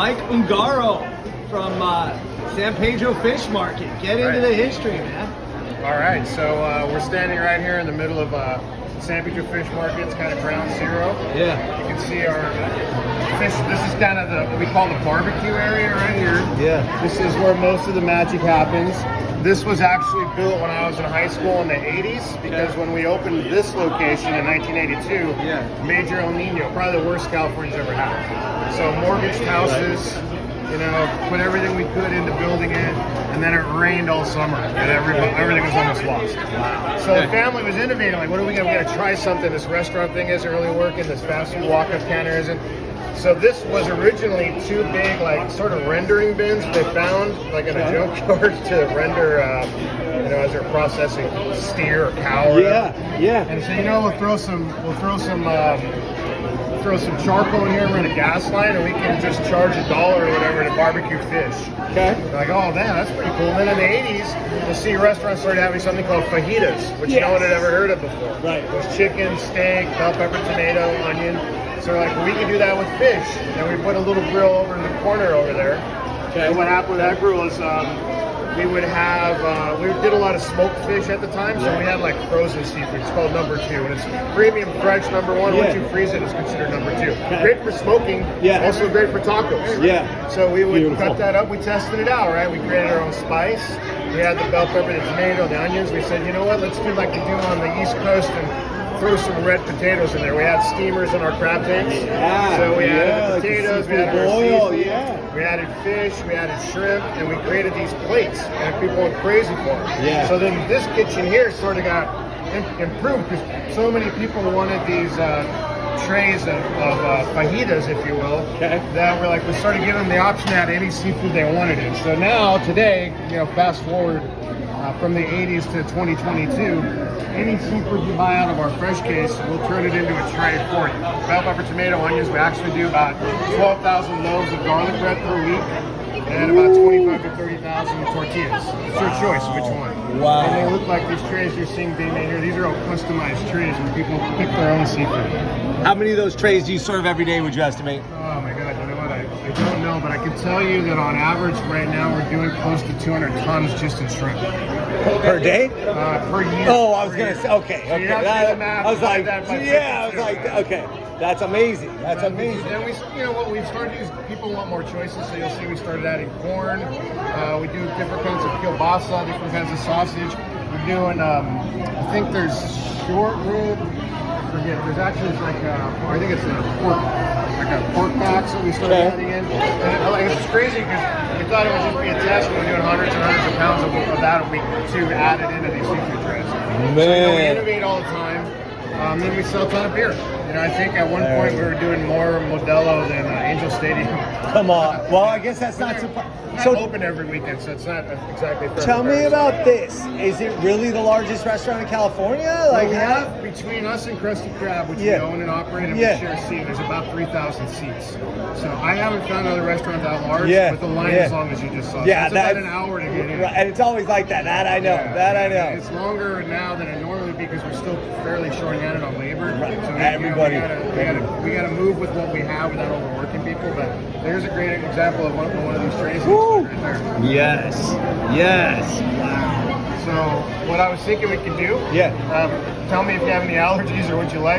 Mike Ungaro from San Pedro Fish Market. Get into the history, man. All right, so we're standing right here in the middle of San Pedro Fish Market. It's kind of ground zero. Yeah. You can see our fish. This is kind of what we call the barbecue area right here. Yeah. This is where most of the magic happens. This was actually built when I was in high school in the 80s because when we opened this location in 1982, Major El Nino, probably the worst California's ever had. So mortgaged houses, you know, put everything we could into building it, and then it rained all summer, and everything was almost lost. Wow. So the family was innovating, like, what are we going to, we got to try something. This restaurant thing isn't really working, this fast food walk-up counter isn't. So this was originally two big, like, sort of rendering bins they found, like, in a junkyard to render, you know, as they're processing steer or cow or whatever. Yeah. And so, you know, we'll throw some charcoal in here, run a gas line, and we can just charge $1 or whatever to barbecue fish. Okay. They're like, oh man, that's pretty cool. And then in the 80s, you'll see restaurants started having something called fajitas, which no one had ever heard of before. Right. It was chicken, steak, bell pepper, tomato, onion. So we're like, well, we can do that with fish. And we put a little grill over in the corner over there. Okay. And what happened with that grill is we would have, we did a lot of smoked fish at the time, so we had like frozen seafood. It's called number 2, and it's premium fresh number 1. Once you freeze it, it's considered number 2. Great for smoking, also great for tacos. Yeah. So we would cut that up, we tested it out, right? We created our own spice. We had the bell pepper, the tomato, the onions. We said, you know what, let's do like we do on the East Coast and throw some red potatoes in there. We had steamers in our crab tanks. Yeah. So we added potatoes, we added our seafood, we added fish, we added shrimp, and we created these plates, and people went crazy for them. Yeah. So then this kitchen here sort of got improved because so many people wanted these trays of fajitas, if you will, that we're like, we started giving them the option to add any seafood they wanted in. So now, today, you know, fast forward from the 80s to 2022, any seafood you buy out of our fresh case, we'll turn it into a tray for you. Bell pepper, tomato, onions, we actually do about 12,000 loaves of garlic bread per week and about 25 to 30,000 tortillas. It's your choice which one. Wow. And they look like these trays you're seeing being made here. These are all customized trays where people pick their own seafood. How many of those trays do you serve every day, would you estimate? Oh my God, you know what? I don't know, but I can tell you that on average right now we're doing close to 200 tons just in shrimp. Per day? Per year. Oh, I was going to say, okay. So you have to do the math, I was like, that by yeah, I was 52, like, right? okay. That's amazing. That's amazing. And we, you know, what we've started to use, people want more choices, so you'll see we started adding corn. We do different kinds of kielbasa, different kinds of sausage. We're doing, I think there's short rib. I forget. There's actually like I think it's a pork box that we started adding in. And it's crazy because we thought it would just be a test. We're doing hundreds and hundreds of pounds of that a week to add it into these seafood trays. Man. So, you know, we innovate all the time. Then we sell a ton of beer. You know, I think at one point we were doing more Modelo than Angel Stadium. Come on. Well, I guess that's not surprising. So open every weekend, so it's not exactly fair. Tell me about this. Is it really the largest restaurant in California? Like, we have between us and Krusty Krab, which we own and operate, and we share a seat. There's about 3,000 seats. So I haven't found another restaurant that large with the line as long as you just saw. Yeah, so it's about an hour to get in. And it's always like that. That I know. That I know. It's longer now than it normally would be because we're still fairly short-handed on labor. Right. So Everybody. we gotta move with what we have without overworking people. But there's a great example of one of these trays right there. Yes. Wow. So what I was thinking we could do, tell me if you have any allergies or what you like.